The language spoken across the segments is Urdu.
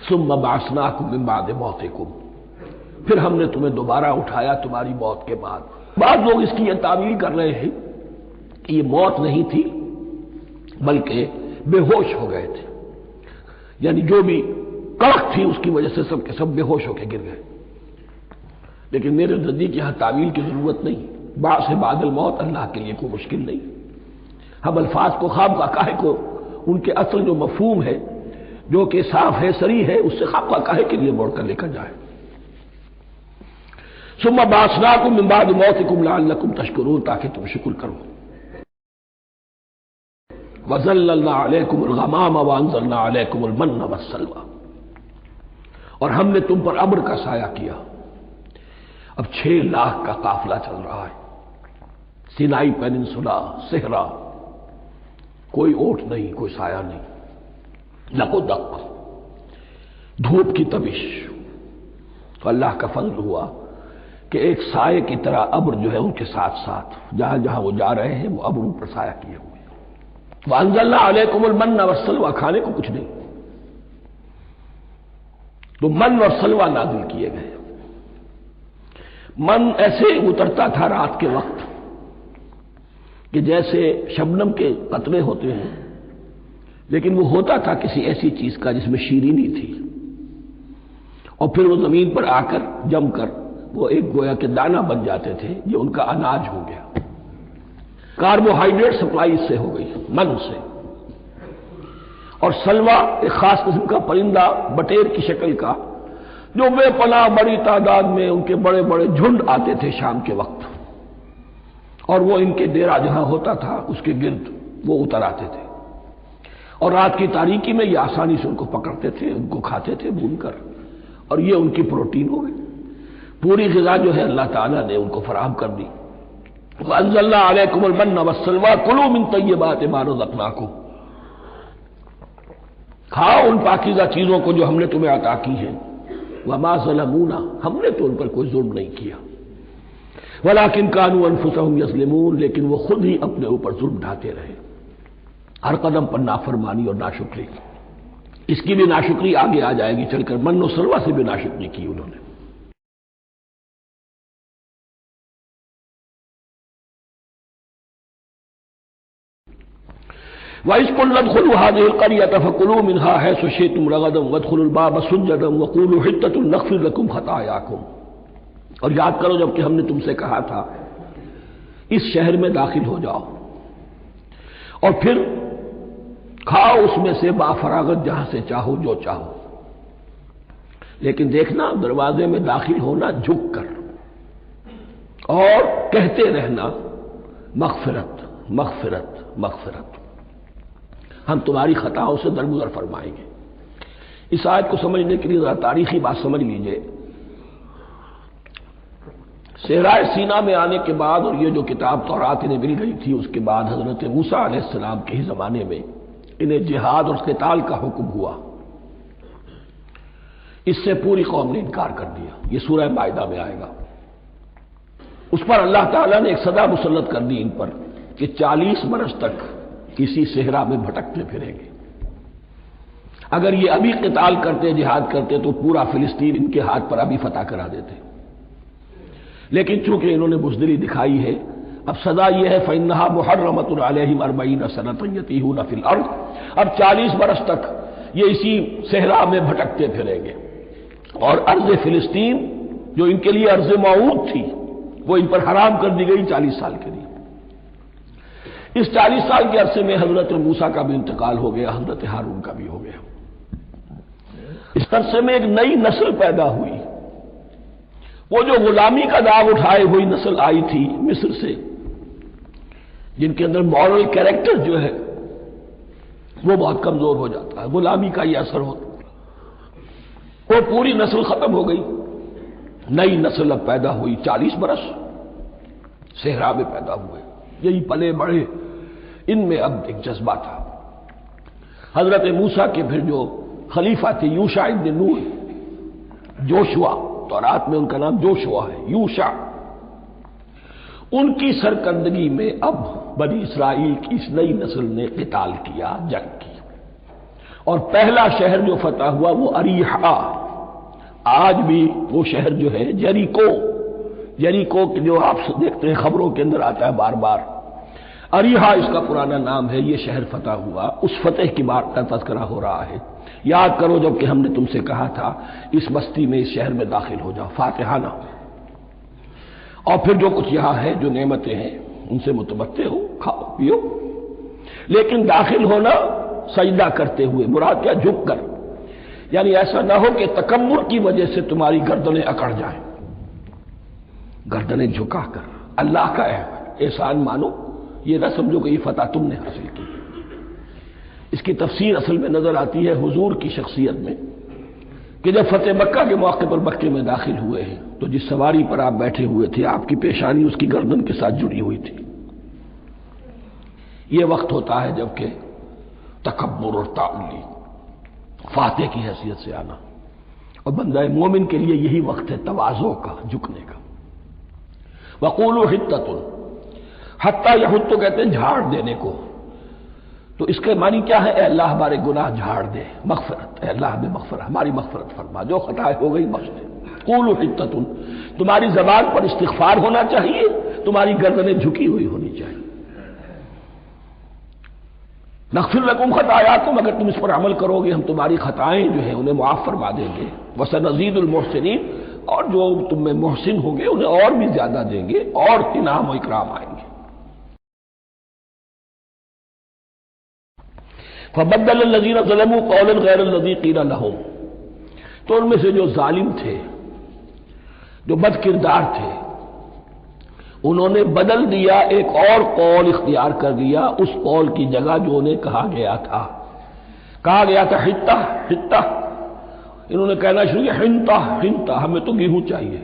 ثم بعثناکم من بعد موتکم، پھر ہم نے تمہیں دوبارہ اٹھایا تمہاری موت کے بعد۔ بعض لوگ اس کی یہ تعویل کر رہے ہیں کہ یہ موت نہیں تھی بلکہ بے ہوش ہو گئے تھے، یعنی جو بھی کڑک تھی اس کی وجہ سے سب کے سب بے ہوش ہو کے گر گئے۔ لیکن میرے نزدیک یہاں تعویل کی ضرورت نہیں، بعث بعد الموت اللہ کے لیے کوئی مشکل نہیں۔ ہم الفاظ کو خواب کا کاہے کو ان کے اصل جو مفہوم ہے جو کہ صاف ہے صریح ہے اس سے خواب کا کاہے کے لیے موڑ کر لے کر جائیں۔ ثم بعثناکم من بعد موتکم لعلکم تشکرون، تاکہ تم شکر کرو۔ وَظَلَّلْنَا عَلَيْكُمُ الْغَمَامَ وَأَنزَلْنَا عَلَيْكُمُ الْمَنَّ وَالسَّلْوَىٰ، اور ہم نے تم پر ابر کا سایہ کیا۔ اب 6 لاکھ کا قافلہ چل رہا ہے، سینائی پیننسولا، صحرا، کوئی اوٹ نہیں، کوئی سایہ نہیں، لق و دق، دھوپ کی تبش۔ تو اللہ کا فضل ہوا کہ ایک سائے کی طرح ابر جو ہے ان کے ساتھ ساتھ جہاں جہاں وہ جا رہے ہیں وہ ابر ان پر سایہ کیے ہوئے۔ وَأَنزَلْنَا عَلَيْكُمُ الْمَنَّ وَالسَّلْوَىٰ، کھانے کو کچھ نہیں، تو من اور سلوہ نازل کیے گئے۔ من ایسے اترتا تھا رات کے وقت کہ جیسے شبنم کے قطرے ہوتے ہیں، لیکن وہ ہوتا تھا کسی ایسی چیز کا جس میں شیرینی تھی، اور پھر وہ زمین پر آ کر جم کر وہ ایک گویا کے دانہ بن جاتے تھے، یہ ان کا اناج ہو گیا۔ کاربوہائیڈریٹ سپلائی اس سے ہو گئی، من سے۔ اور سلوہ ایک خاص قسم کا پرندہ بٹیر کی شکل کا جو بے پناہ بڑی تعداد میں ان کے بڑے بڑے جھنڈ آتے تھے شام کے وقت، اور وہ ان کے ڈیرا جہاں ہوتا تھا اس کے گرد وہ اتر آتے تھے، اور رات کی تاریکی میں یہ آسانی سے ان کو پکڑتے تھے، ان کو کھاتے تھے بھون کر، اور یہ ان کی پروٹین ہو گئی۔ پوری غذا جو ہے اللہ تعالیٰ نے ان کو فراہم کر دی۔ وَأَنزَلْنَا عَلَيْكُمُ الْمَنَّ وَالسَّلْوَىٰ كُلُوا مِن طَيِّبَاتِ مَا رَزَقْنَاكُمْ، کھاؤ ان پاکیزہ چیزوں کو جو ہم نے تمہیں عطا کی ہیں۔ وَمَا ظَلَمُونَا، ہم نے تو ان پر کوئی ظلم نہیں کیا، وَلَٰكِن كَانُوا أَنفُسَهُمْ يَظْلِمُونَ، لیکن وہ خود ہی اپنے اوپر ظلم ڈھاتے رہے، ہر قدم پر نافرمانی اور ناشکری۔ اس کی بھی ناشکری آگے آ جائے گی چل کر، من و سلوہ سے بھی ناشکری کی انہوں نے۔ وَإِذْ قُلْنَا ادْخُلُوا هَٰذِهِ الْقَرْيَةَ فَكُلُوا مِنْهَا حَيْثُ شِئْتُمْ رَغَدًا وَادْخُلُوا الْبَابَ سُجَّدًا وَقُولُوا حِطَّةٌ نَغْفِرْ لَكُمْ خَطَايَاكُمْ، اور یاد کرو جب کہ ہم نے تم سے کہا تھا اس شہر میں داخل ہو جاؤ اور پھر کھاؤ اس میں سے بافراغت جہاں سے چاہو جو چاہو، لیکن دیکھنا دروازے میں داخل ہونا جھک کر اور کہتے رہنا مغفرت مغفرت مغفرت، ہم تمہاری خطاؤں سے درگزر فرمائیں گے۔ اس آیت کو سمجھنے کے لیے ذرا تاریخی بات سمجھ لیجئے۔ صحرائے سینا میں آنے کے بعد، اور یہ جو کتاب تورات انہیں مل گئی تھی اس کے بعد، حضرت موسیٰ علیہ السلام کے ہی زمانے میں انہیں جہاد اور قتال کا حکم ہوا۔ اس سے پوری قوم نے انکار کر دیا، یہ سورہ مائدہ میں آئے گا۔ اس پر اللہ تعالیٰ نے ایک سزا مسلط کر دی ان پر کہ 40 برس تک کسی صحرا میں بھٹکتے پھریں گے۔ اگر یہ ابھی قتال کرتے جہاد کرتے تو پورا فلسطین ان کے ہاتھ پر ابھی فتح کرا دیتے، لیکن چونکہ انہوں نے بزدلی دکھائی ہے، اب سزا یہ ہے فَإِنَّهَا مُحَرَّمَةٌ عَلَيْهِمْ 40 سَنَةً يَتِيهُونَ فِي الْأَرْضِ، اب 40 برس تک یہ اسی صحرا میں بھٹکتے پھریں گے، اور ارض فلسطین جو ان کے لیے ارض موعود تھی وہ ان پر حرام کر دی گئی 40 سال کے لیے۔ اس 40 سال کے عرصے میں حضرت موسیٰ کا بھی انتقال ہو گیا، حضرت ہارون کا بھی ہو گیا۔ اس عرصے میں ایک نئی نسل پیدا ہوئی، وہ جو غلامی کا داغ اٹھائے ہوئی نسل آئی تھی مصر سے، جن کے اندر مورل کیریکٹر جو ہے وہ بہت کمزور ہو جاتا ہے، غلامی کا یہ اثر ہوتا ہے، وہ پوری نسل ختم ہو گئی، نئی نسل اب پیدا ہوئی۔ 40 برس صحرا میں پیدا ہوئے، یہی پلے بڑھے، ان میں اب ایک جذبہ تھا۔ حضرت موسیٰ کے پھر جو خلیفہ تھے یوشع ابن نون، جوشوا، تورات میں ان کا نام جوشوا ہے، یوشع، ان کی سرکردگی میں اب بنی اسرائیل کی اس نئی نسل نے قتال کیا، جنگ کی، اور پہلا شہر جو فتح ہوا وہ اریحا، آج بھی وہ شہر جو ہے جیریکو جو آپ دیکھتے ہیں خبروں کے اندر آتا ہے بار بار، اریحا اس کا پرانا نام ہے، یہ شہر فتح ہوا، اس فتح کی بات کا تذکرہ ہو رہا ہے۔ یاد کرو جب کہ ہم نے تم سے کہا تھا اس بستی میں اس شہر میں داخل ہو جاؤ فاتحانہ، اور پھر جو کچھ یہاں ہے جو نعمتیں ہیں ان سے متمتع ہو، کھاؤ پیو، لیکن داخل ہونا سجدہ کرتے ہوئے، مراد کیا؟ جھک کر، یعنی ایسا نہ ہو کہ تکبر کی وجہ سے تمہاری گردنیں اکڑ جائیں، گردنیں جھکا کر اللہ کا احسان مانو، یہ نہ سمجھو کہ یہ فتح تم نے حاصل کی۔ اس کی تفسیر اصل میں نظر آتی ہے حضور کی شخصیت میں کہ جب فتح مکہ کے موقع پر مکے میں داخل ہوئے ہیں تو جس سواری پر آپ بیٹھے ہوئے تھے آپ کی پیشانی اس کی گردن کے ساتھ جڑی ہوئی تھی۔ یہ وقت ہوتا ہے جب کہ تکبر اور تعلی، فاتح کی حیثیت سے آنا، اور بندہ مومن کے لیے یہی وقت ہے تواضع کا، جھکنے کا۔ وقولوا حطۃ، حتیٰ یحط تو کہتے ہیں جھاڑ دینے کو، تو اس کے معنی کیا ہے؟ اے اللہ ہمارے گناہ جھاڑ دے، مغفرت، اے اللہ ہمیں مغفرت، ہماری مغفرت فرما، جو خطائیں ہو گئی بخش دے۔ قولوا حطۃ، تمہاری زبان پر استغفار ہونا چاہیے، تمہاری گردنیں جھکی ہوئی ہونی چاہیے۔ نغفر لکم خطایاکم، اگر تم اس پر عمل کرو گے ہم تمہاری خطائیں جو ہیں انہیں معاف فرما دیں گے۔ وسنزید المحسنین، اور جو تم میں محسن ہوں گے انہیں اور بھی زیادہ دیں گے، اور انعام و اکرام آئیں گے۔ فبدل الذین ظلموا قولا غیر الذی قیل لہم، تو ان میں سے جو ظالم تھے، جو بد کردار تھے، انہوں نے بدل دیا، ایک اور قول اختیار کر لیا اس قول کی جگہ جو انہیں کہا گیا تھا حطہ، انہوں نے کہنا شروع کیا حنطہ، ہمیں تو گیہوں چاہیے۔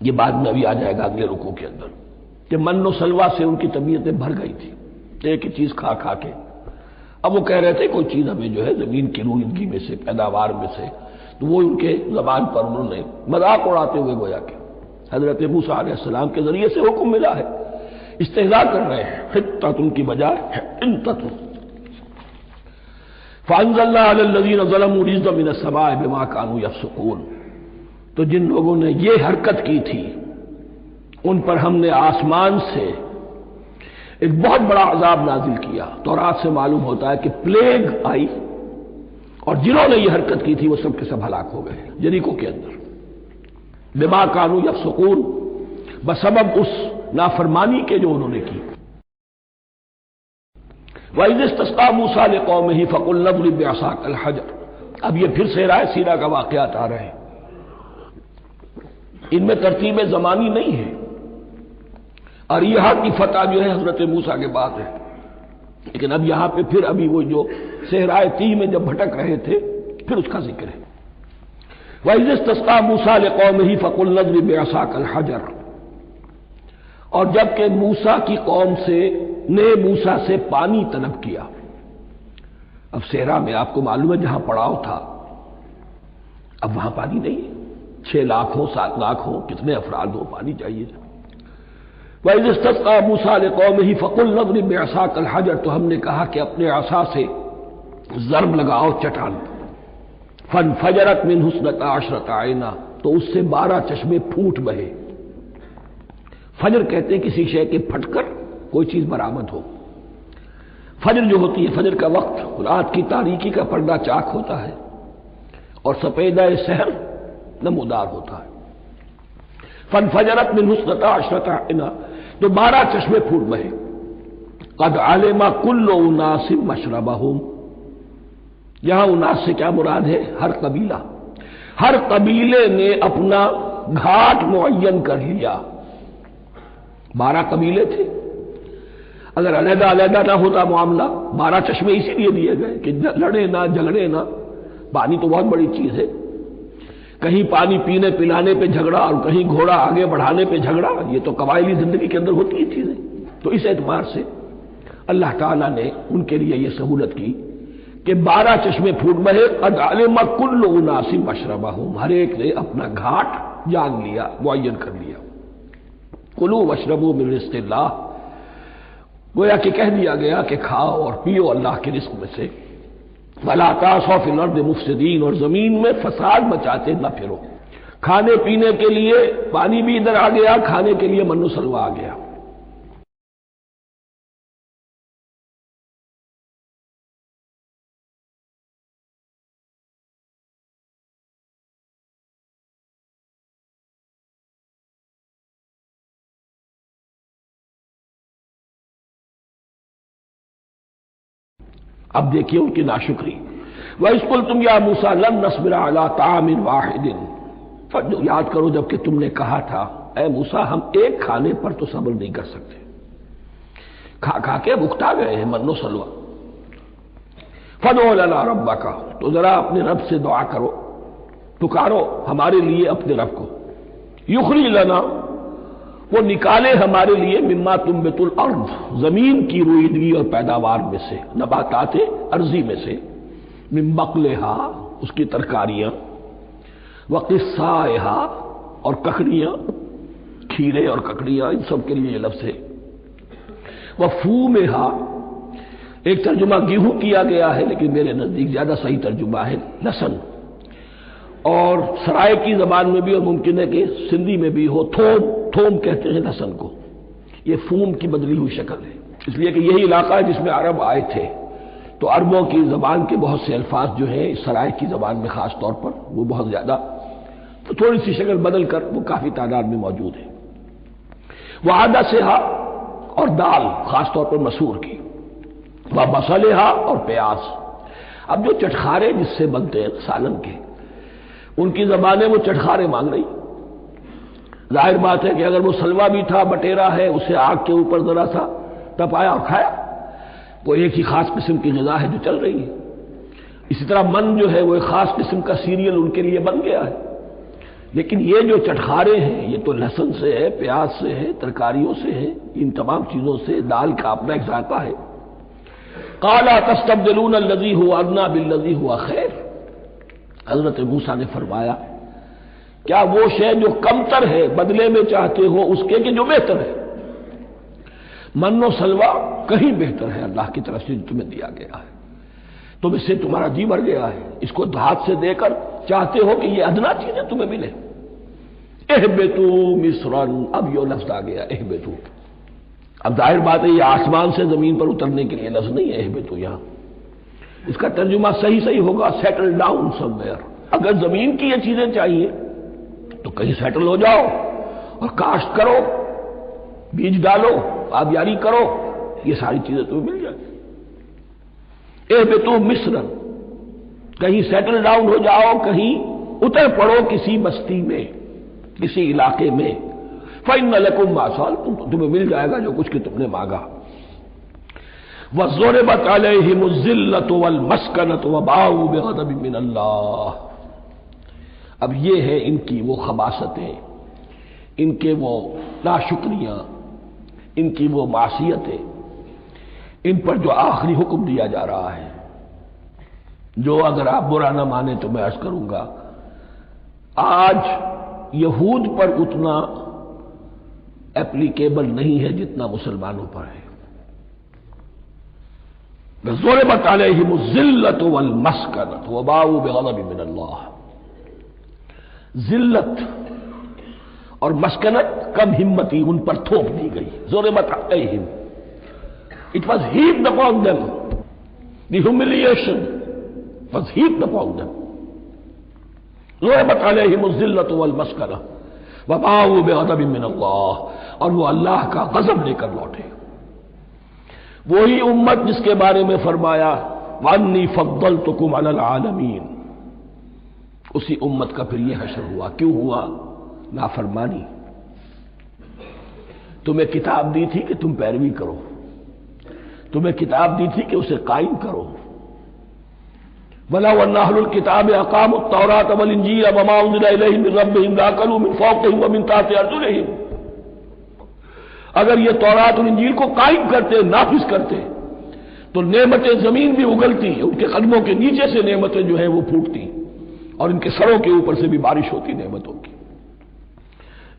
یہ بعد میں ابھی آ جائے گا اگلے رکوع کے اندر کہ من و سلوہ سے ان کی طبیعتیں بھر گئی تھی ایک ہی چیز کھا کھا کے۔ اب وہ کہہ رہے تھے کوئی چیز ہمیں جو ہے زمین کی روئیدگی میں سے، پیداوار میں سے، تو وہ ان کے زبان پر انہوں نے مذاق اڑاتے ہوئے گویا کہ حضرت موسیٰ علیہ السلام کے ذریعے سے حکم ملا ہے، استہزاء کر رہے ہیں، حطۃ کی بجائے حنطۃ۔ فانزلنا علی الذین ظلموا رجزا من السماء بما كانوا یفسقون، تو جن لوگوں نے یہ حرکت کی تھی ان پر ہم نے آسمان سے ایک بہت بڑا عذاب نازل کیا۔ تورات سے معلوم ہوتا ہے کہ پلیگ آئی، اور جنہوں نے یہ حرکت کی تھی وہ سب کے سب ہلاک ہو گئے جریکو کے اندر، بما كانوا یفسقون، بسبب اس نافرمانی کے جو انہوں نے کی۔ وَإِذِ اسْتَسْقَىٰ مُوسَىٰ لِقَوْمِهِ فَقُلْنَا اضْرِب بِّعَصَاكَ الْحَجَرَ، اب یہ پھر سے رائے سینا کا واقعات آ رہے ہیں، ان میں ترتیب زمانی نہیں ہے، اور یہاں کی فتح جو ہے حضرت موسیٰ کے بعد ہے، لیکن اب یہاں پہ پھر ابھی وہ جو صحرائے تیہ میں جب بھٹک رہے تھے پھر اس کا ذکر ہے۔ وَإِذِ اسْتَسْقَىٰ مُوسَىٰ لِقَوْمِهِ فَقُلْنَا اضْرِب بِّعَصَاكَ الْحَجَرَ، اور جب کہ موسیٰ کی قوم نے موسیٰ سے پانی طلب کیا، اب صحرا میں آپ کو معلوم ہے جہاں پڑاؤ تھا اب وہاں پانی نہیں ہے، 6 لاکھ ہو 7 لاکھ ہو کتنے افراد ہو، پانی چاہیے۔ وَإِذِ اسْتَسْقَىٰ مُوسَىٰ لِقَوْمِهِ فَقُلْنَا اضْرِب بِّعَصَاكَ الْحَجَرَ، تو ہم نے کہا کہ اپنے عصا سے ضرب لگاؤ چٹان، فَانْفَجَرَتْ مِنْهُ اثْنَتَا عَشْرَةَ عَيْنًا، تو اس سے 12 چشمے پھوٹ بہے۔ فجر کہتے ہیں کسی شے کے پھٹ کر کوئی چیز برآمد ہو۔ فجر جو ہوتی ہے، فجر کا وقت رات کی تاریکی کا پردہ چاک ہوتا ہے اور سپیدہ سحر نمودار ہوتا ہے۔ فانفجرت منہ اثنتا عشرۃ عینا، تو 12 چشمے پھوٹ بہے۔ قد علم کل اناس مشربہم، یہاں اناس سے کیا مراد ہے؟ ہر قبیلہ، ہر قبیلے نے اپنا گھاٹ معین کر لیا۔ 12 قبیلے تھے، اگر علیحدہ علیحدہ نہ ہوتا معاملہ، 12 چشمے اسی لیے دیے گئے کہ لڑے نہ جھگڑے نہ۔ پانی تو بہت بڑی چیز ہے، کہیں پانی پینے پلانے پہ جھگڑا اور کہیں گھوڑا آگے بڑھانے پہ جھگڑا، یہ تو قبائلی زندگی کے اندر ہوتی ہی چیزیں۔ تو اس اعتبار سے اللہ تعالیٰ نے ان کے لیے یہ سہولت کی کہ 12 چشمے پھوٹ بہے۔ قد علم کل اناس مشربہم، ہر ایک نے اپنا گھاٹ جان لیا، معین کر لیا۔ کلوا واشربوا من رزق اللہ، گویا کہ کہہ دیا گیا کہ کھاؤ اور پیو اللہ کے رزق میں سے۔ ولا تعثوا فی الارض مفسدین، اور زمین میں فساد مچاتے نہ پھرو۔ کھانے پینے کے لیے پانی بھی ادھر آ گیا، کھانے کے لیے من و سلوا آ گیا۔ اب دیکھیے ان کی ناشکری۔ وَإِذْ قُلْتُمْ يَا مُوسَىٰ لَن نَّصْبِرَ عَلَىٰ طَعَامٍ وَاحِدٍ، یاد کرو جب کہ تم نے کہا تھا اے موسیٰ ہم ایک کھانے پر تو صبر نہیں کر سکتے، کھا کھا کے بکتا گئے ہیں من و سلوہ۔ فَادْعُ لَنَا رَبَّكَ، تو ذرا اپنے رب سے دعا کرو، پکارو ہمارے لیے اپنے رب کو۔ یخرج لنا، وہ نکالے ہمارے لیے مما تنبت الارض، زمین کی روئیدگی اور پیداوار میں سے، نباتات ارضی میں سے، من بقلہا اس کی ترکاریاں، وقصائہا اور ککڑیاں، کھیرے اور ککڑیاں، ان سب کے لیے یہ لفظ ہے۔ وفومہا، ایک ترجمہ گیہوں کیا گیا ہے لیکن میرے نزدیک زیادہ صحیح ترجمہ ہے لہسن، اور سرائے کی زبان میں بھی اور ممکن ہے کہ سندھی میں بھی ہو تھوم، تھوم کہتے ہیں لہسن کو، یہ فوم کی بدلی ہوئی شکل ہے، اس لیے کہ یہی علاقہ ہے جس میں عرب آئے تھے، تو عربوں کی زبان کے بہت سے الفاظ جو ہیں اس سرائے کی زبان میں خاص طور پر وہ بہت زیادہ، تو تھوڑی سی شکل بدل کر وہ کافی تعداد میں موجود ہے۔ وعدسہا، اور دال خاص طور پر مسور کی، وبصلہا، اور پیاز۔ اب جو چٹخارے جس سے بنتے ہیں سالن کے، ان کی زبانیں وہ چٹخارے مانگ رہی۔ ظاہر بات ہے کہ اگر وہ سلوا بھی تھا، بٹیرا ہے، اسے آگ کے اوپر ذرا سا تپایا اور کھایا، وہ ایک ہی خاص قسم کی غذا ہے جو چل رہی ہے۔ اسی طرح من جو ہے وہ ایک خاص قسم کا سیریل ان کے لیے بن گیا ہے، لیکن یہ جو چٹخارے ہیں یہ تو لہسن سے ہے، پیاز سے ہے، ترکاریوں سے ہے، ان تمام چیزوں سے، دال کا اپنا ایک ذائقہ ہے۔ قال تستبدلون الذی هو ادنی بالذی هو خیر، حضرت موسیٰ نے فرمایا کیا وہ شے جو کمتر ہے بدلے میں چاہتے ہو اس کے کہ جو بہتر ہے؟ من و سلوا کہیں بہتر ہے اللہ کی طرف سے جو تمہیں دیا گیا ہے، تم اس سے تمہارا جی بھر گیا ہے، اس کو ہاتھ سے دے کر چاہتے ہو کہ یہ ادنا چیزیں تمہیں ملے۔ اہبطوا مصرا، اب یہ لفظ آ گیا اہبطوا، اب ظاہر بات ہے یہ آسمان سے زمین پر اترنے کے لیے لفظ نہیں ہے اہبطوا، یہاں اس کا ترجمہ صحیح ہوگا سیٹل ڈاؤن سم ویئر۔ اگر زمین کی یہ چیزیں چاہیے تو کہیں سیٹل ہو جاؤ اور کاشت کرو، بیج ڈالو، آبیاری کرو، یہ ساری چیزیں تمہیں مل جائیں۔ اہبطوا مصرا، کہیں سیٹل ڈاؤن ہو جاؤ، کہیں اتر پڑو کسی بستی میں، کسی علاقے میں۔ فإن لكم ما سألتم، تمہیں مل جائے گا جو کچھ کہ تم نے مانگا۔ وَضُرِبَتْ عَلَيْهِمُ الذِّلَّةُ وَالْمَسْكَنَةُ وَبَاءُوا بِغَضَبٍ مِّنَ اللَّهِ، اب یہ ہے ان کی وہ خباثتیں، ان کے وہ ناشکریاں، ان کی وہ معصیتیں، ان پر جو آخری حکم دیا جا رہا ہے، جو اگر آپ برا نہ مانیں تو میں عرض کروں گا آج یہود پر اتنا اپلیکیبل نہیں ہے جتنا مسلمانوں پر ہے۔ ضربت علیہم الذلۃ والمسکنۃ وباؤوا بغضب من اللہ، ذلت اور مسکنت، کم ہمتی ان پر تھوپ دی گئی۔ ضربت علیہم، it was heaped upon them، the humiliation was heaped upon them۔ ضربت علیہم الذلۃ والمسکنۃ وباؤوا بغضب من اللہ، اور وہ اللہ کا غضب لے کر لوٹے۔ وہی امت جس کے بارے میں فرمایا وَأَنِّي فَضَّلْتُكُمْ عَلَى الْعَالَمِينَ، اسی امت کا پھر یہ حشر ہوا۔ کیوں ہوا؟ نافرمانی۔ تمہیں کتاب دی تھی کہ تم پیروی کرو، تمہیں کتاب دی تھی کہ اسے قائم کرو۔ وَلَوْ أَنَّ أَهْلَ الْكِتَابِ أَقَامُوا التَّوْرَاةَ وَالْإِنْجِيلَ وَمَا أُنزِلَ إِلَيْهِم مِّن رَّبِّهِمْ لَأَكَلُوا مِن فَوْقِهِمْ وَمِن تَحْتِ أَرْجُلِهِمْ، اگر یہ تورات اور انجیل کو قائم کرتے، نافذ کرتے، تو نعمتیں زمین بھی اگلتی، ان کے قدموں کے نیچے سے نعمتیں جو ہیں وہ پھوٹتی، اور ان کے سروں کے اوپر سے بھی بارش ہوتی نعمتوں کی۔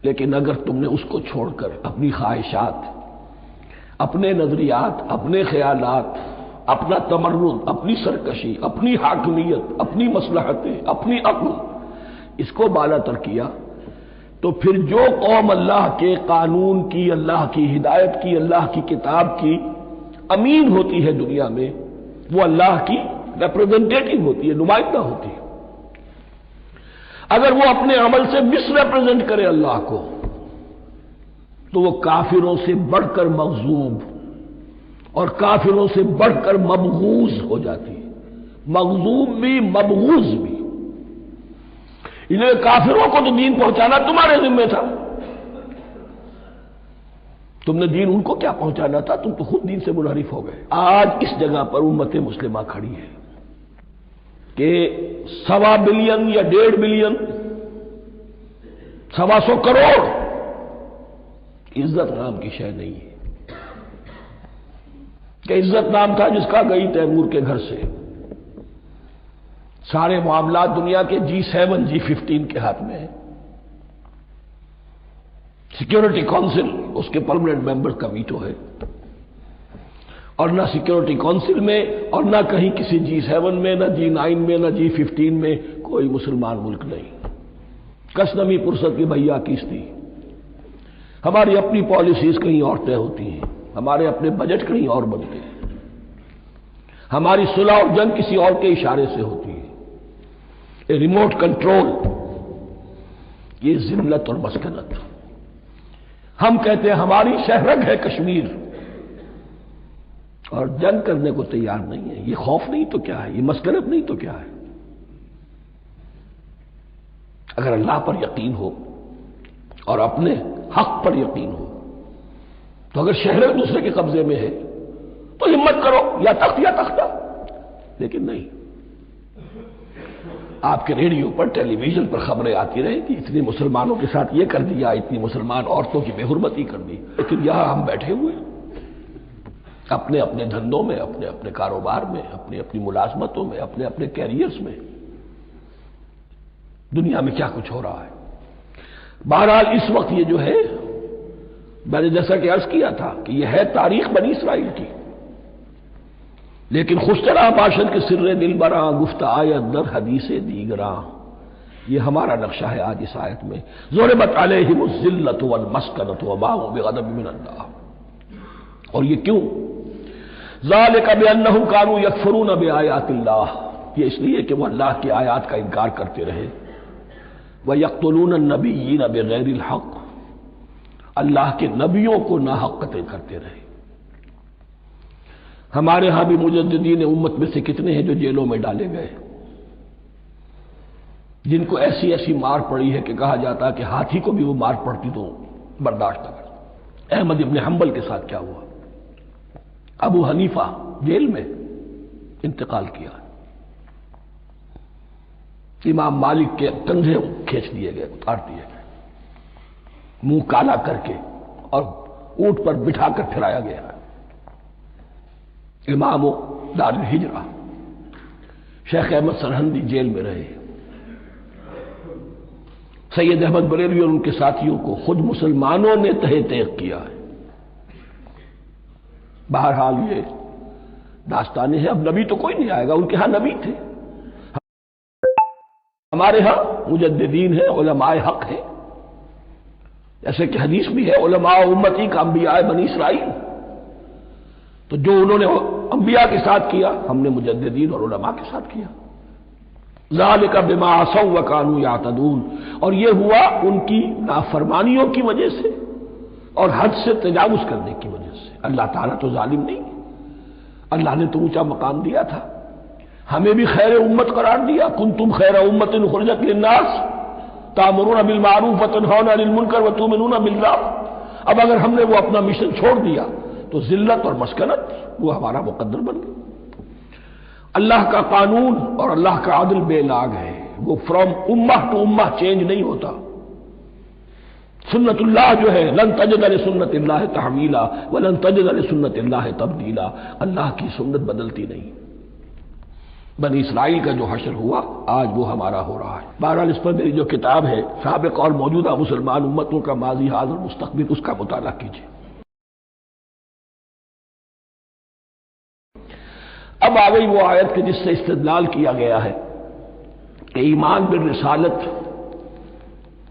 لیکن اگر تم نے اس کو چھوڑ کر اپنی خواہشات، اپنے نظریات، اپنے خیالات، اپنا تمرد، اپنی سرکشی، اپنی حاکمیت، اپنی مصلحتیں، اپنی عقل، اس کو بالا تر کیا، تو پھر جو قوم اللہ کے قانون کی، اللہ کی ہدایت کی، اللہ کی کتاب کی امین ہوتی ہے دنیا میں، وہ اللہ کی ریپرزنٹیٹو ہوتی ہے، نمائندہ ہوتی ہے۔ اگر وہ اپنے عمل سے مس ریپرزینٹ کرے اللہ کو، تو وہ کافروں سے بڑھ کر مغضوب اور کافروں سے بڑھ کر مبغوض ہو جاتی ہے، مغضوب بھی مبغوض بھی۔ انہیں کافروں کو تو دین پہنچانا تمہارے ذمہ تھا، تم نے دین ان کو کیا پہنچانا تھا، تم تو خود دین سے منحرف ہو گئے۔ آج اس جگہ پر امت مسلمہ کھڑی ہے کہ 1.25 بلین یا 1.5 بلین، 125 کروڑ عزت نام کی شے نہیں ہے، کہ عزت نام تھا جس کا گئی تیمور کے گھر سے، سارے معاملات دنیا کے G7 G15 کے ہاتھ میں ہیں، سیکیورٹی کونسل اس کے پرماننٹ ممبر کا ویٹو ہے، اور نہ سیکیورٹی کونسل میں اور نہ کہیں کسی G7 میں، نہ G9 میں، نہ G15 میں کوئی مسلمان ملک نہیں۔ کس نمی پرست کی بھیا کیستی، ہماری اپنی پالیسیز کہیں اور طے ہوتی ہیں، ہمارے اپنے بجٹ کہیں اور بنتے ہیں، ہماری صلح اور جنگ کسی اور کے اشارے سے ہوتی ہے، ریموٹ کنٹرول، یہ ذلت اور مسکنت۔ ہم کہتے ہیں ہماری شہرگ ہے کشمیر، اور جنگ کرنے کو تیار نہیں ہے۔ یہ خوف نہیں تو کیا ہے، یہ مسکنت نہیں تو کیا ہے؟ اگر اللہ پر یقین ہو اور اپنے حق پر یقین ہو، تو اگر شہر دوسرے کے قبضے میں ہے تو ہمت کرو، یا تخت یا تختہ، لیکن نہیں۔ آپ کے ریڈیو پر، ٹیلی ویژن پر خبریں آتی رہیں کہ اتنے مسلمانوں کے ساتھ یہ کر دیا، اتنی مسلمان عورتوں کی بے حرمتی کر دی، لیکن یہاں ہم بیٹھے ہوئے اپنے اپنے دھندوں میں، اپنے اپنے کاروبار میں، اپنی اپنی ملازمتوں میں، اپنے اپنے کیریئرز میں، دنیا میں کیا کچھ ہو رہا ہے۔ بہرحال اس وقت یہ جو ہے، میں نے جیسا کہ عرض کیا تھا کہ یہ ہے تاریخ بنی اسرائیل کی، لیکن خوشترا باشد کے سر دل براں، گفت آیت در حدیث دیگراں، یہ ہمارا نقشہ ہے آج اس آیت میں۔ ضربت علیہم الذلۃ والمسکنۃ وباءوا بغضب من اللہ، اور یہ کیوں؟ ذالک بانہم کانوا یکفرون بآیات اللہ، یہ اس لیے کہ وہ اللہ کی آیات کا انکار کرتے رہے، وَيَقْتُلُونَ النَّبِيِّينَ بِغَيْرِ الْحَقِّ، اللہ کے نبیوں کو ناحق قتل کرتے رہے۔ ہمارے ہاں بھی مجددین امت میں سے کتنے ہیں جو جیلوں میں ڈالے گئے، جن کو ایسی ایسی مار پڑی ہے کہ کہا جاتا کہ ہاتھی کو بھی وہ مار پڑتی تو برداشت نہ کرتا۔ احمد ابن حنبل کے ساتھ کیا ہوا؟ ابو حنیفہ جیل میں انتقال کیا، امام مالک کے کندھے کھینچ دیے گئے، اتار دیے گئے، منہ کالا کر کے اور اونٹ پر بٹھا کر پھرایا گیا۔ امام دار الہجرہ شیخ احمد سرہندی جیل میں رہے، سید احمد بریلوی اور ان کے ساتھیوں کو خود مسلمانوں نے تہہ تیغ کیا ہے۔ بہرحال یہ داستانیں ہیں، اب نبی تو کوئی نہیں آئے گا، ان کے ہاں نبی تھے، ہمارے ہاں مجددین ہیں، علماء حق ہیں، جیسے کہ حدیث بھی ہے علماء امتی کا انبیاء بنی اسرائیل، تو جو انہوں نے انبیاء کے ساتھ کیا ہم نے مجددین اور علماء کے ساتھ کیا۔ ذالک بما عصوا وکانوا یعتدون، اور یہ ہوا ان کی نافرمانیوں کی وجہ سے اور حد سے تجاوز کرنے کی وجہ سے۔ اللہ تعالیٰ تو ظالم نہیں، اللہ نے تو اونچا مقام دیا تھا، ہمیں بھی خیر امت قرار دیا، کنتم خیر امت اخرجت للناس تأمرون بالمعروف وتنہون عن المنکر وتؤمنون باللہ۔ اب اگر ہم نے وہ اپنا مشن چھوڑ دیا تو ذلت اور مسکنت وہ ہمارا مقدر بن گئی۔ اللہ کا قانون اور اللہ کا عدل بے لاگ ہے، وہ فرام امہ ٹو امہ چینج نہیں ہوتا۔ سنت اللہ جو ہے لن تجد لسنت اللہ تحویلا ولن تجد لسنت اللہ تبدیلا، اللہ کی سنت بدلتی نہیں۔ بنی اسرائیل کا جو حشر ہوا آج وہ ہمارا ہو رہا ہے۔ بہرحال اس پر میری جو کتاب ہے سابق اور موجودہ مسلمان امتوں کا ماضی حاضر مستقبل، اس کا مطالعہ کیجیے۔ اب آ گئی وہ آیت کہ جس سے استدلال کیا گیا ہے کہ ایمان بالرسالت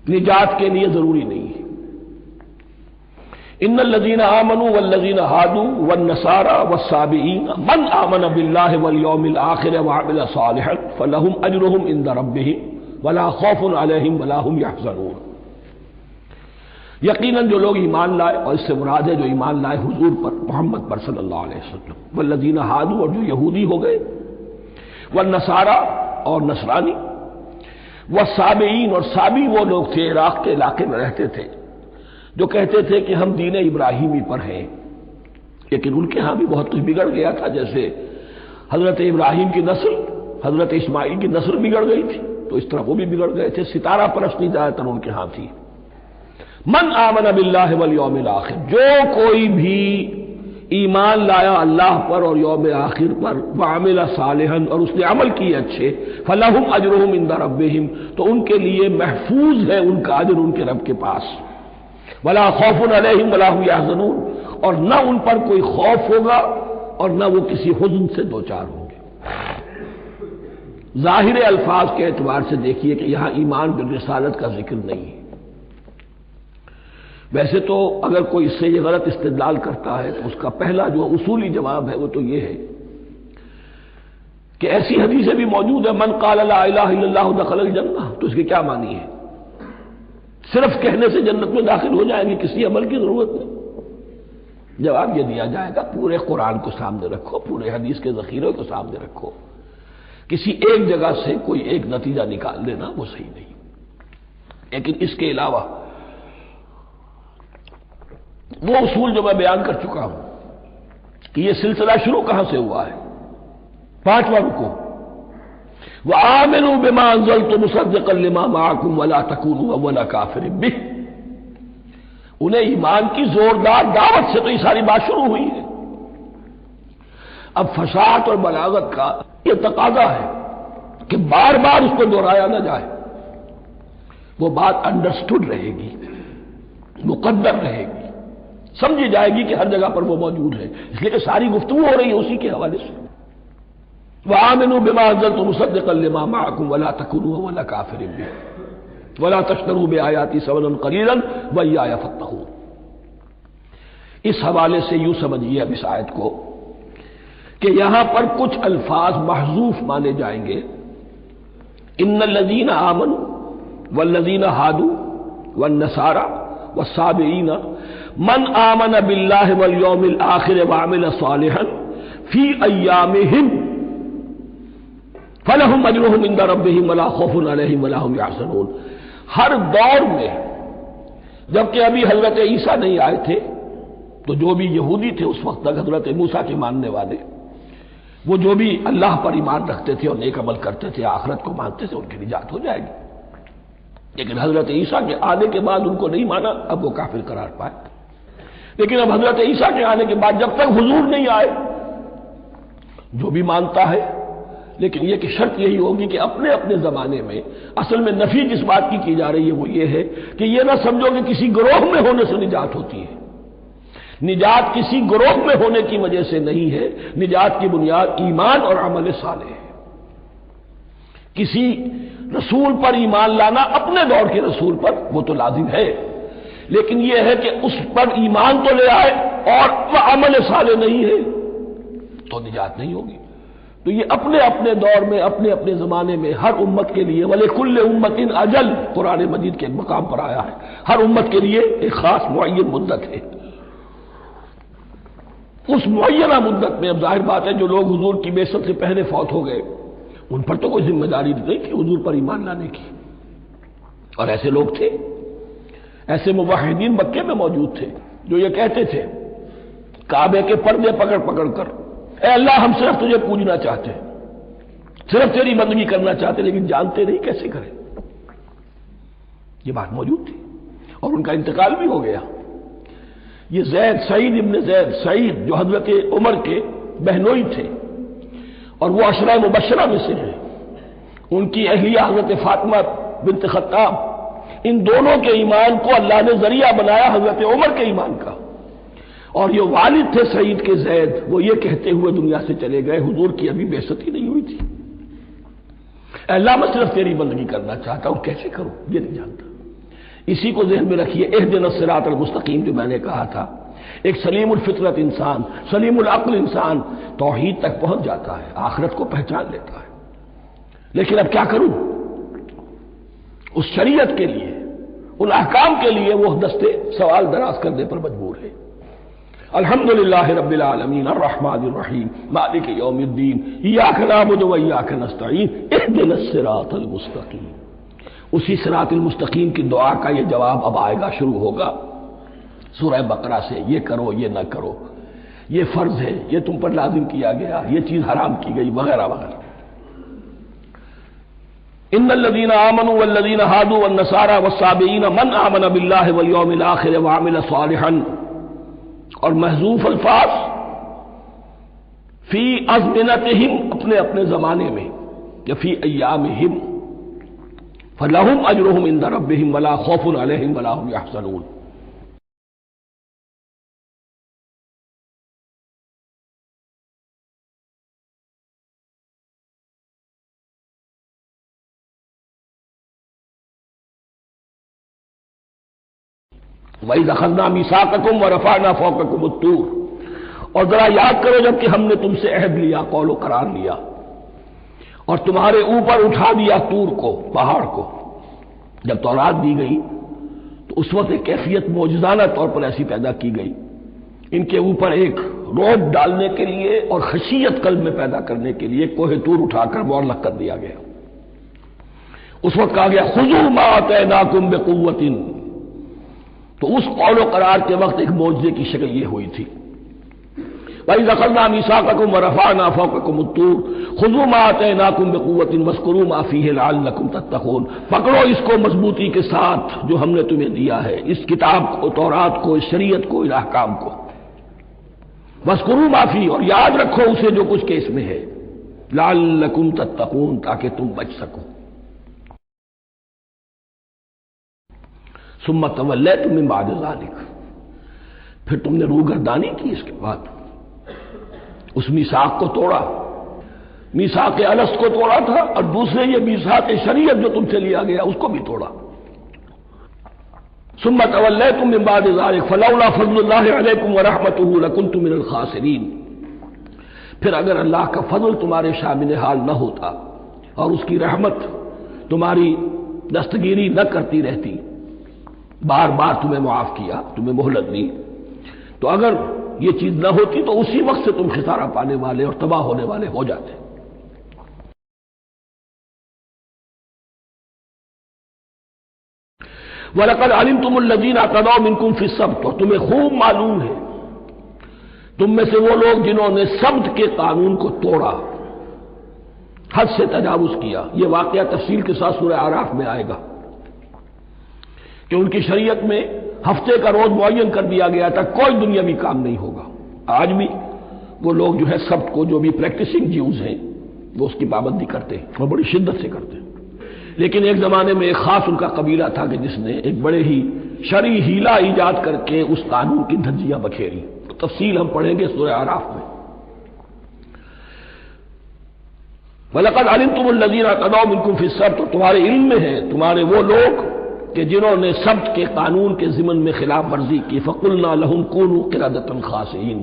نجات کے لیے ضروری نہیں ہے۔ ان الذین آمنوا والذین ہادوا والنصارى والصابئین من آمن باللہ والیوم الآخر وعمل صالحا فلہم اجرہم عند ربہم ولا خوف علیہم ولا هم یحزنون۔ یقیناً جو لوگ ایمان لائے، اور اس سے مراد ہے جو ایمان لائے حضور پر، محمد پر صلی اللہ علیہ وسلم، والذین ہادوا، اور جو یہودی ہو گئے، والنصارى، اور نصرانی، والصابئین، اور صابی وہ لوگ تھے عراق کے علاقے میں رہتے تھے جو کہتے تھے کہ ہم دین ابراہیمی پر ہیں، لیکن ان کے ہاں بھی بہت کچھ بگڑ گیا تھا، جیسے حضرت ابراہیم کی نسل، حضرت اسماعیل کی نسل بگڑ گئی تھی، تو اس طرح وہ بھی بگڑ گئے تھے۔ ستارہ پرستی زیادہ تر ان کے ہاں تھی۔ من آمن باللہ والیوم الآخر، جو کوئی بھی ایمان لایا اللہ پر اور یوم آخر پر، وعمل صالحا، اور اس نے عمل کیے اچھے، فلہم اجرہم عند ربہم، تو ان کے لیے محفوظ ہے ان کا اجر ان کے رب کے پاس، ولا خوف علیہم ولا هم یحزنون، اور نہ ان پر کوئی خوف ہوگا اور نہ وہ کسی حزن سے دوچار ہوں گے۔ ظاہر الفاظ کے اعتبار سے دیکھیے کہ یہاں ایمان بالرسالت کا ذکر نہیں ہے۔ ویسے تو اگر کوئی اس سے یہ غلط استدلال کرتا ہے تو اس کا پہلا جو اصولی جواب ہے وہ تو یہ ہے کہ ایسی حدیثیں بھی موجود ہے، من قال لا الہ الا اللہ دخل الجنہ، تو اس کے کیا معنی ہے؟ صرف کہنے سے جنت میں داخل ہو جائیں گے، کسی عمل کی ضرورت نہیں؟ جواب یہ دیا جائے گا پورے قرآن کو سامنے رکھو، پورے حدیث کے ذخیرے کو سامنے رکھو، کسی ایک جگہ سے کوئی ایک نتیجہ نکال لینا وہ صحیح نہیں۔ لیکن اس کے علاوہ وہ اصول جو میں بیان کر چکا ہوں کہ یہ سلسلہ شروع کہاں سے ہوا ہے، 5واں رکوع، وآمنوا بما انزلت مصدقا لما معكم ولا تكونوا اول كافر به، انہیں ایمان کی زوردار دعوت سے تو یہ ساری بات شروع ہوئی ہے۔ اب فصاحت اور بلاغت کا یہ تقاضا ہے کہ بار بار اس کو دہرایا نہ جائے، وہ بات انڈرسٹوڈ رہے گی، مقدر رہے گی، سمجھی جائے گی کہ ہر جگہ پر وہ موجود ہے، اس لیے کہ ساری گفتگو ہو رہی ہے اسی کے حوالے سے۔ وآمنوا بما انزلت مصدقا لما معكم ولا تكونوا اول كافر به ولا تشتروا بآياتي ثمنا قليلا وإياي فاتقون۔ اس حوالے سے یوں سمجھیے اب اس آیت کو کہ یہاں پر کچھ الفاظ محذوف مانے جائیں گے، ان الذين آمنوا والذين هادوا والنصارى والصابئين من آمن بالله واليوم الآخر وعمل صالحا في أيامهم فلہم اجرہم عند ربہم ولا خوف علیہم ولا هم یحزنون۔ ہر دور میں جبکہ ابھی حضرت عیسیٰ نہیں آئے تھے تو جو بھی یہودی تھے اس وقت تک، حضرت موسیٰ کے ماننے والے، وہ جو بھی اللہ پر ایمان رکھتے تھے اور نیک عمل کرتے تھے، آخرت کو مانتے تھے، ان کی نجات ہو جائے گی۔ لیکن حضرت عیسیٰ کے آنے کے بعد ان کو نہیں مانا، اب وہ کافر قرار پائے۔ لیکن اب حضرت عیسیٰ کے آنے کے بعد جب تک حضور نہیں آئے جو بھی مانتا ہے، لیکن یہ کہ شرط یہی ہوگی کہ اپنے اپنے زمانے میں، اصل میں نفی جس بات کی جا رہی ہے وہ یہ ہے کہ یہ نہ سمجھو کہ کسی گروہ میں ہونے سے نجات ہوتی ہے۔ نجات کسی گروہ میں ہونے کی وجہ سے نہیں ہے، نجات کی بنیاد ایمان اور عمل صالح ہے۔ کسی رسول پر ایمان لانا، اپنے دور کے رسول پر، وہ تو لازم ہے، لیکن یہ ہے کہ اس پر ایمان تو لے آئے اور وہ عمل صالح نہیں ہے تو نجات نہیں ہوگی۔ تو یہ اپنے اپنے دور میں، اپنے اپنے زمانے میں ہر امت کے لیے، وَلِكُلِّ أُمَّةٍ أَجَلٌ، قرآن مجید کے مقام پر آیا ہے، ہر امت کے لیے ایک خاص معین مدت ہے۔ اس معینہ مدت میں اب ظاہر بات ہے جو لوگ حضور کی بعثت سے پہلے فوت ہو گئے ان پر تو کوئی ذمہ داری نہیں کہ حضور پر ایمان لانے کی، اور ایسے لوگ تھے، ایسے موحدین مکے میں موجود تھے جو یہ کہتے تھے کعبے کے پردے پکڑ پکڑ کر، اے اللہ ہم صرف تجھے پوجنا چاہتے ہیں، صرف تیری بندگی کرنا چاہتے ہیں، لیکن جانتے نہیں کیسے کریں۔ یہ بات موجود تھی اور ان کا انتقال بھی ہو گیا۔ یہ زید، سعید ابن زید، سعید جو حضرت عمر کے بہنوئی تھے اور وہ عشرہ مبشرہ میں سے ہیں، ان کی اہلیہ حضرت فاطمہ بنت خطاب، ان دونوں کے ایمان کو اللہ نے ذریعہ بنایا حضرت عمر کے ایمان کا، اور یہ والد تھے سعید کے زید، وہ یہ کہتے ہوئے دنیا سے چلے گئے حضور کی ابھی بعثت ہی نہیں ہوئی تھی، اے اللہ میں صرف تیری بندگی کرنا چاہتا ہوں، کیسے کروں یہ نہیں جانتا۔ اسی کو ذہن میں رکھیے، اہدنا الصراط المستقیم جو میں نے کہا تھا، ایک سلیم الفطرت انسان، سلیم العقل انسان توحید تک پہنچ جاتا ہے، آخرت کو پہچان لیتا ہے، لیکن اب کیا کروں؟ اس شریعت کے لیے، ان احکام کے لیے وہ دستے سوال دراز کرنے پر مجبور ہے۔ الحمدللہ رب العالمین الرحمن الرحیم مالک یوم الدین ایاک نعبد و ایاک نستعین اہدنا الصراط المستقیم۔ اسی صراط المستقیم کی دعا کا یہ جواب اب آئے گا، شروع ہوگا سورہ بقرہ سے، یہ کرو یہ نہ کرو، یہ فرض ہے، یہ تم پر لازم کیا گیا، یہ چیز حرام کی گئی، وغیرہ وغیرہ۔ ان الذين آمنوا والذين هادوا والنصارى والصابئين من آمن بالله واليوم الآخر وعمل صالحا، اور محذوف الفاظ فی ازمنتہم، اپنے اپنے زمانے میں، یا فی ایامہم، فلہم اجرہم عند ربہم ولا خوف علیہم ولا هم یحزنون۔ وَإِذْ أَخَذْنَا مِيثَاقَكُمْ وَرَفَعْنَا فَوْقَكُمُ الطُّورَ، اور ذرا یاد کرو جب کہ ہم نے تم سے عہد لیا، قول و قرار لیا، اور تمہارے اوپر اٹھا دیا طور کو، پہاڑ کو۔ جب تورات دی گئی تو اس وقت ایک کیفیت معجزانہ طور پر ایسی پیدا کی گئی، ان کے اوپر ایک روب ڈالنے کے لیے اور خشیت قلب میں پیدا کرنے کے لیے کوہ طور اٹھا کر معلق کر دیا گیا۔ اس وقت کہا گیا خذوا ما آتیناکم بقوۃ، تو اس قول و قرار کے وقت ایک معجزے کی شکل یہ ہوئی تھی۔ وَإِذْ أَخَذْنَا مِيثَاقَكُمْ وَرَفَعْنَا فَوْقَكُمُ الطُّورَ خُذُوا مَا آتَيْنَاكُمْ بِقُوَّةٍ وَاذْكُرُوا مَا فِيهِ لَعَلَّكُمْ تَتَّقُونَ، پکڑو اس کو مضبوطی کے ساتھ جو ہم نے تمہیں دیا ہے، اس کتاب کو، تورات کو، اس شریعت کو، اس احکام کو۔ وَاذْكُرُوا مَا فِيهِ، اور یاد رکھو اسے جو کچھ کہ اس میں ہے، لَعَلَّكُمْ تَتَّقُونَ، تاکہ تم بچ سکو۔ ثم تولیتم من بعد ذلک، پھر تم نے روگردانی کی اس کے بعد، اس میثاق کو توڑا، میثاق الست کو توڑا تھا، اور دوسرے یہ میثاق شریعت جو تم سے لیا گیا اس کو بھی توڑا۔ ثم تولیتم من بعد ذلک فلولا فضل اللہ علیکم ورحمتہ لکنتم من الخاسرین، پھر اگر اللہ کا فضل تمہارے شامل حال نہ ہوتا اور اس کی رحمت تمہاری دستگیری نہ کرتی رہتی، بار بار تمہیں معاف کیا، تمہیں مہلت دی، تو اگر یہ چیز نہ ہوتی تو اسی وقت سے تم خسارہ پانے والے اور تباہ ہونے والے ہو جاتے۔ وَلَقَدْ عَلِمْتُمُ الَّذِينَ اعْتَدَوْا مِنْكُمْ فِي السَّبْتِ، اور تمہیں خوب معلوم ہے تم میں سے وہ لوگ جنہوں نے سبت کے قانون کو توڑا، حد سے تجاوز کیا۔ یہ واقعہ تفصیل کے ساتھ سورہ اعراف میں آئے گا کہ ان کی شریعت میں ہفتے کا روز معین کر دیا گیا تھا، کوئی دنیاوی کام نہیں ہوگا۔ آج بھی وہ لوگ جو ہے سبت کو، جو بھی پریکٹسنگ جیوز ہیں، وہ اس کی پابندی کرتے ہیں اور بڑی شدت سے کرتے ہیں۔ لیکن ایک زمانے میں ایک خاص ان کا قبیلہ تھا کہ جس نے ایک بڑے ہی شرعی ہیلا ایجاد کر کے اس قانون کی دھجیاں بکھیری، تو تفصیل ہم پڑھیں گے سورہ اعراف میں۔ وَلَقَدْ عَلِمْتُمُ الَّذِينَ اعْتَدَوْا مِنْكُمْ فِي السَّبْتِ، تمہارے علم میں ہے تمہارے وہ لوگ کہ جنہوں نے سبت کے قانون کے ضمن میں خلاف ورزی کی، فَقُلْنَا لَهُمْ كُونُوا قِرَدَةً خَاسِئِينَ،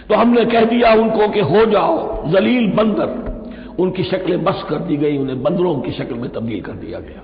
تو ہم نے کہہ دیا ان کو کہ ہو جاؤ ذلیل بندر، ان کی شکلیں بس کر دی گئی، انہیں بندروں کی شکل میں تبدیل کر دیا گیا۔